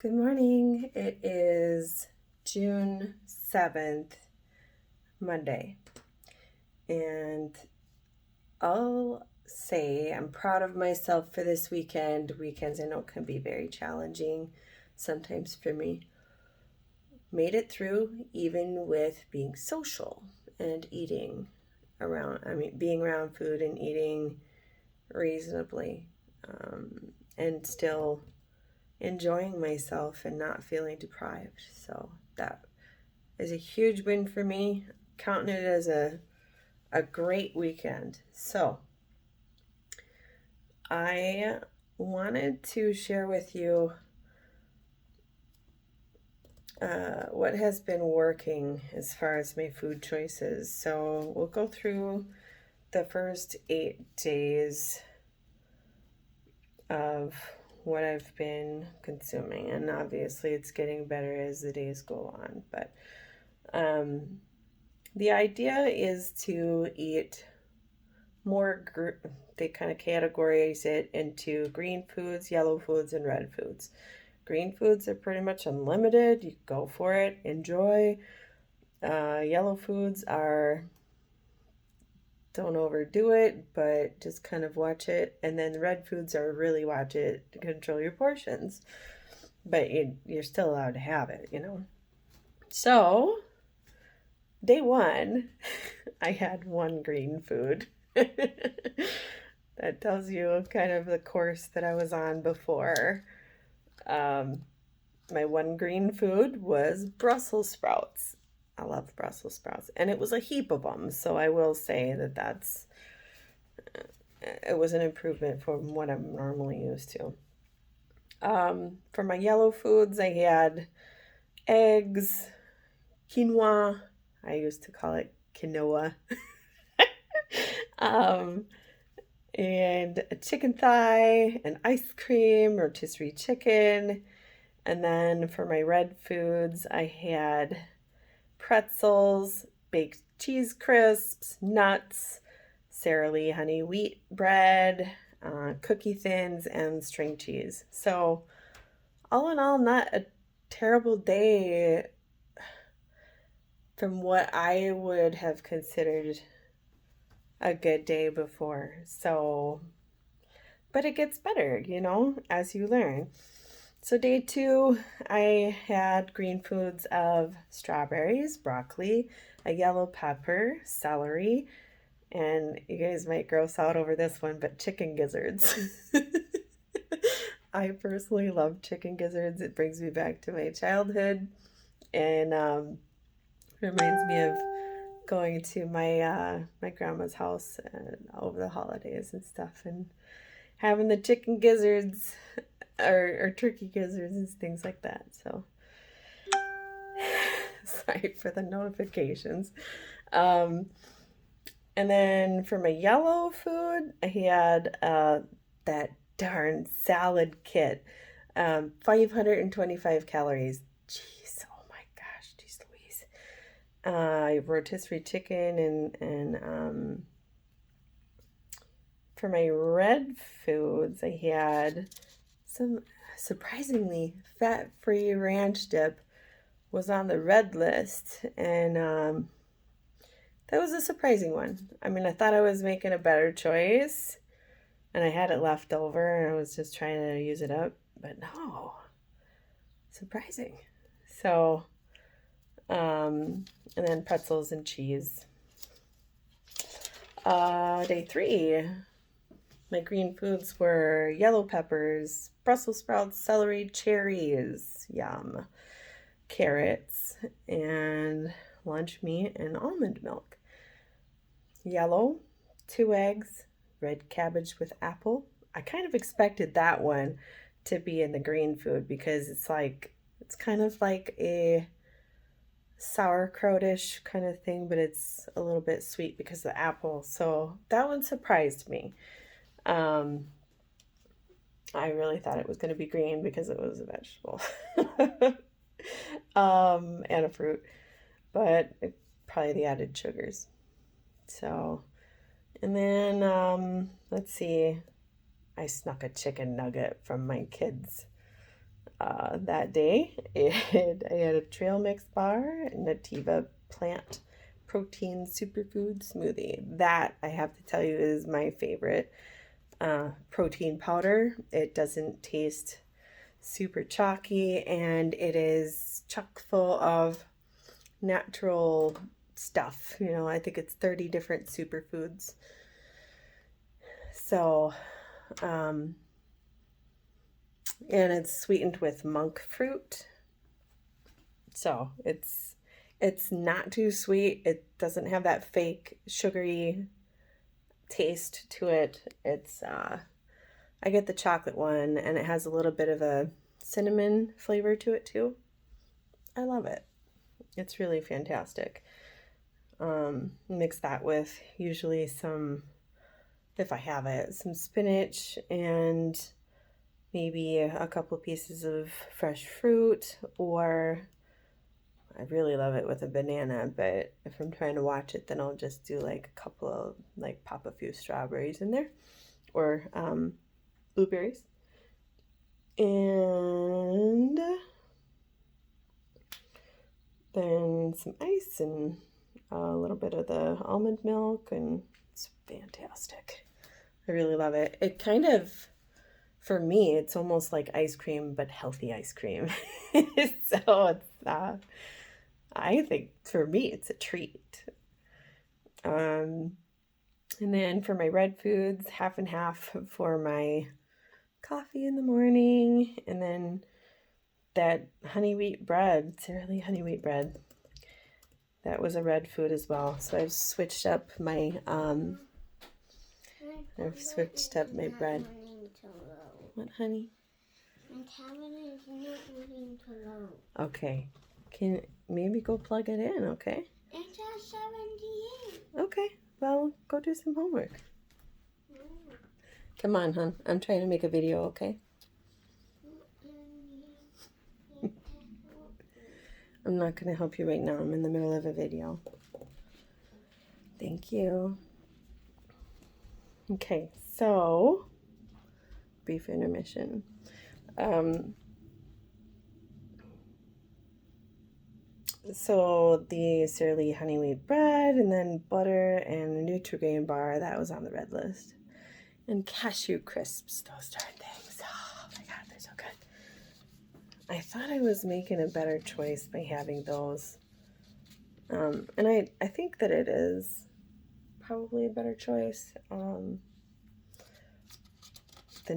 Good morning. It is June 7th, Monday. And I'll say I'm proud of myself for this weekend. Weekends I know can be very challenging sometimes for me. Made it through even with being social and eating being around food and eating reasonably, and still enjoying myself and not feeling deprived. So that is a huge win for me. Counting it as a great weekend. So I wanted to share with you what has been working as far as my food choices. So we'll go through the first 8 days of what I've been consuming, and obviously it's getting better as the days go on. But the idea is to eat more. They kind of categorize it into green foods, yellow foods, and red foods. Green foods are pretty much unlimited. You go for it, enjoy. Yellow foods are don't overdo it, but just kind of watch it. And then red foods are really watch it to control your portions. But you're still allowed to have it. So, day one, I had one green food. That tells you kind of the course that I was on before. Um, my one green food was Brussels sprouts. I love Brussels sprouts, and it was a heap of them. So I will say that it was an improvement from what I'm normally used to. For my yellow foods, I had eggs, quinoa. I used to call it quinoa. um, and a chicken thigh, and ice cream, rotisserie chicken. And then for my red foods, I had pretzels, baked cheese crisps, nuts, Sara Lee honey wheat bread, cookie thins, and string cheese. So, all in all, not a terrible day from what I would have considered a good day before. So, but it gets better, as you learn. So, day two, I had green foods of strawberries, broccoli, a yellow pepper, celery, and you guys might gross out over this one, but chicken gizzards. I personally love chicken gizzards. It brings me back to my childhood and reminds me of going to my grandma's house over the holidays and stuff, and having the chicken gizzards or turkey gizzards and things like that. So sorry for the notifications. Um, and then for my yellow food, I had that darn salad kit. 525 calories. Jeez, oh my gosh, jeez Louise. Rotisserie chicken and for my red foods, I had some surprisingly fat-free ranch dip was on the red list, and that was a surprising one. I mean, I thought I was making a better choice, and I had it left over, and I was just trying to use it up, but no, surprising. So, and then pretzels and cheese. Day three, my green foods were yellow peppers, Brussels sprouts, celery, cherries, yum, carrots, and lunch meat and almond milk. Yellow, 2 eggs, red cabbage with apple. I kind of expected that one to be in the green food because it's kind of like a sauerkrautish kind of thing, but it's a little bit sweet because of the apple. So that one surprised me. Um, I really thought it was going to be green because it was a vegetable, and a fruit, but probably the added sugars. So, and then let's see, I snuck a chicken nugget from my kids' that day. I had a trail mix bar and Nativa plant protein superfood smoothie. That, I have to tell you, is my favorite protein powder. It doesn't taste super chalky, and it is chock full of natural stuff. You know, I think it's 30 different superfoods. So, and it's sweetened with monk fruit. So it's not too sweet. It doesn't have that fake sugary taste to it. It's I get the chocolate one, and it has a little bit of a cinnamon flavor to it too. I love it. It's really fantastic. Mix that with usually some, if I have it, some spinach and maybe a couple pieces of fresh fruit, or I really love it with a banana, but if I'm trying to watch it, then I'll just do like a couple of, like pop a few strawberries in there, or blueberries. And then some ice and a little bit of the almond milk, and it's fantastic. I really love it. It kind of, for me, it's almost like ice cream, but healthy ice cream. So it's, I think for me, it's a treat. And then for my red foods, half and half for my coffee in the morning, and then that honey wheat bread, Sara honey wheat bread. That was a red food as well. So I've switched up my bread. What, honey? My tablet is not moving to load. Okay. Can maybe go plug it in, okay? It's at 78. Okay. Well, go do some homework. No. Come on, hon. I'm trying to make a video, okay? I'm not going to help you right now. I'm in the middle of a video. Thank you. Okay, so brief intermission. So the Sara honey wheat bread, and then butter and a Nutri-Grain bar, that was on the red list. And cashew crisps, those darn things. Oh my God, they're so good. I thought I was making a better choice by having those. And I think that it is probably a better choice than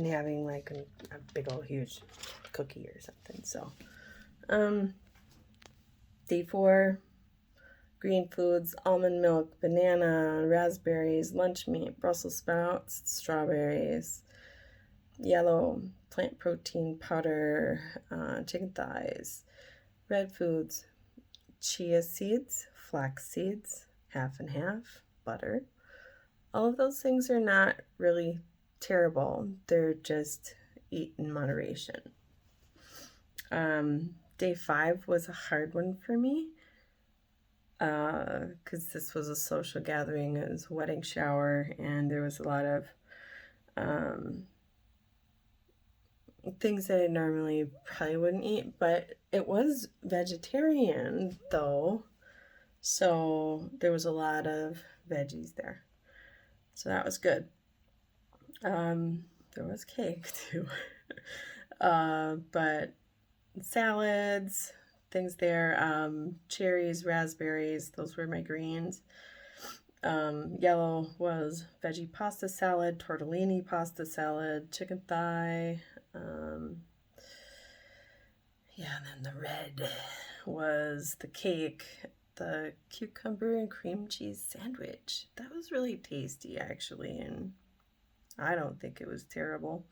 having like a big old huge cookie or something. So, day 4, green foods, almond milk, banana, raspberries, lunch meat, Brussels sprouts, strawberries, yellow plant protein powder, chicken thighs, red foods, chia seeds, flax seeds, half and half, butter. All of those things are not really terrible. They're just eat in moderation. Day 5 was a hard one for me because this was a social gathering. It was a wedding shower, and there was a lot of things that I normally probably wouldn't eat, but it was vegetarian though, so there was a lot of veggies there, so that was good. There was cake too. But salads, things there, cherries, raspberries, those were my greens. Yellow was veggie pasta salad, tortellini pasta salad, chicken thigh. Yeah, and then the red was the cake, the cucumber and cream cheese sandwich. That was really tasty, actually, and I don't think it was terrible.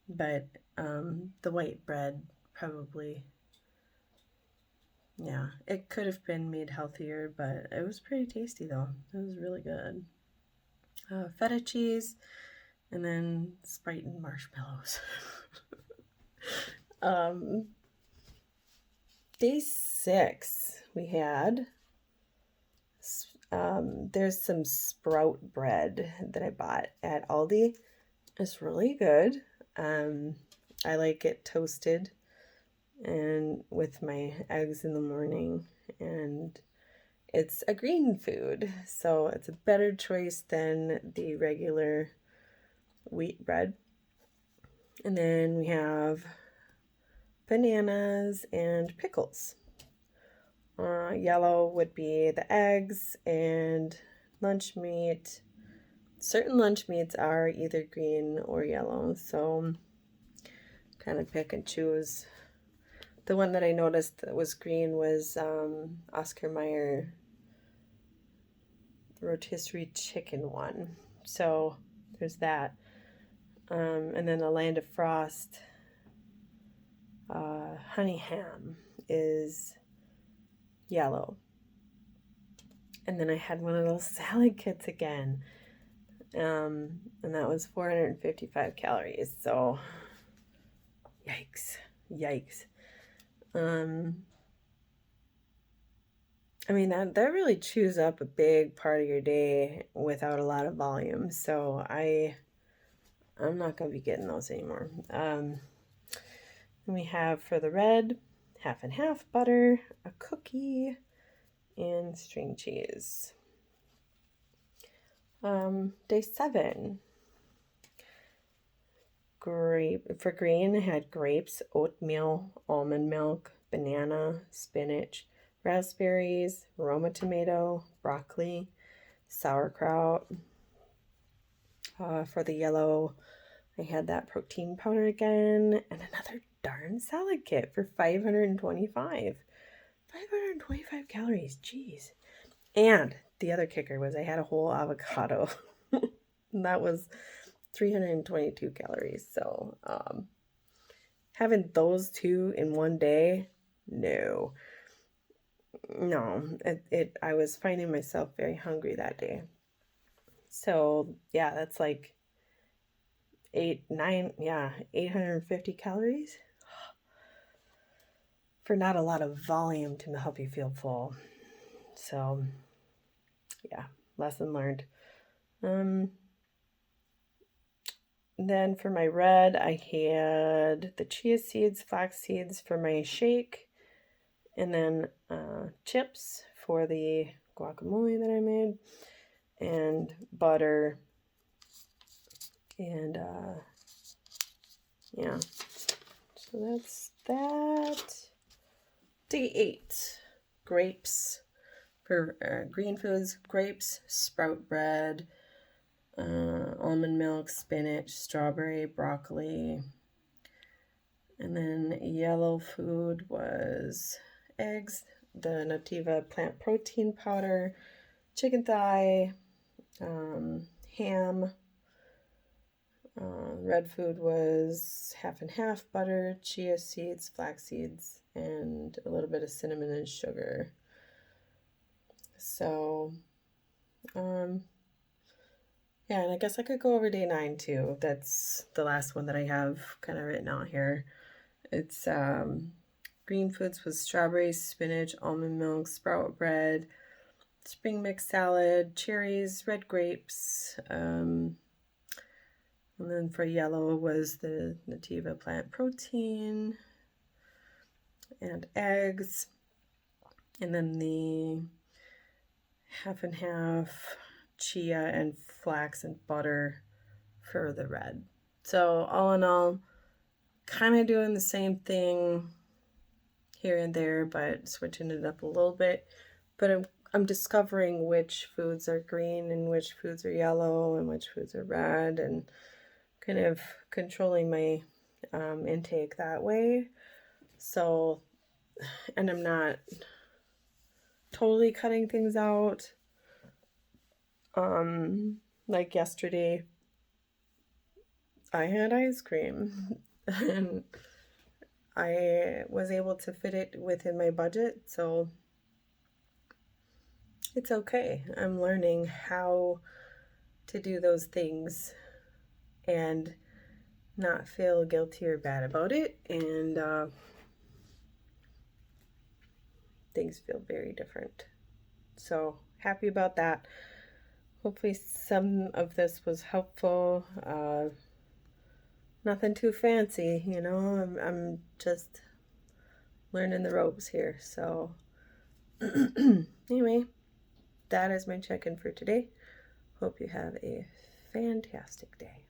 But the white bread probably, yeah, it could have been made healthier, but it was pretty tasty though. It was really good. Feta cheese, and then Sprite and marshmallows. Day 6, we had, there's some sprout bread that I bought at Aldi. It's really good. I like it toasted. and with my eggs in the morning, and it's a green food, so it's a better choice than the regular wheat bread. And then we have bananas and pickles. Yellow would be the eggs and lunch meat. Certain lunch meats are either green or yellow, so kind of pick and choose. The one that I noticed that was green was Oscar Mayer rotisserie chicken one. So there's that. And then the Land of Frost honey ham is yellow. And then I had one of those salad kits again. And that was 455 calories. So yikes. I mean, that really chews up a big part of your day without a lot of volume. So I'm not going to be getting those anymore. We have for the red, half and half butter, a cookie, and string cheese. Day 7. For green, I had grapes, oatmeal, almond milk, banana, spinach, raspberries, Roma tomato, broccoli, sauerkraut. For the yellow, I had that protein powder again, and another darn salad kit for 525 calories. Jeez. And the other kicker was I had a whole avocado. And that was 322 calories. So having those two in one day, no. I was finding myself very hungry that day. So yeah, that's like 850 calories for not a lot of volume to help you feel full. So yeah, lesson learned. Then for my red, I had the chia seeds, flax seeds for my shake, and then chips for the guacamole that I made, and butter, and yeah. So that's that. Day 8, grapes for green foods, grapes, sprout bread, almond milk, spinach, strawberry, broccoli. And then yellow food was eggs, the Nativa plant protein powder, chicken thigh, ham. Red food was half and half butter, chia seeds, flax seeds, and a little bit of cinnamon and sugar. So, yeah, and I guess I could go over day 9 too. That's the last one that I have kind of written out here. It's green foods with strawberries, spinach, almond milk, sprout bread, spring mix salad, cherries, red grapes. And then for yellow was the Nativa plant protein and eggs. And then the half and half chia and flax and butter for the red. So all in all, kind of doing the same thing here and there, but switching it up a little bit. But I'm discovering which foods are green and which foods are yellow and which foods are red, and kind of controlling my intake that way. So, and I'm not totally cutting things out. Like yesterday, I had ice cream and I was able to fit it within my budget, so it's okay. I'm learning how to do those things and not feel guilty or bad about it, and things feel very different. So happy about that. Hopefully some of this was helpful. Nothing too fancy, I'm just learning the ropes here. So anyway, that is my check-in for today. Hope you have a fantastic day.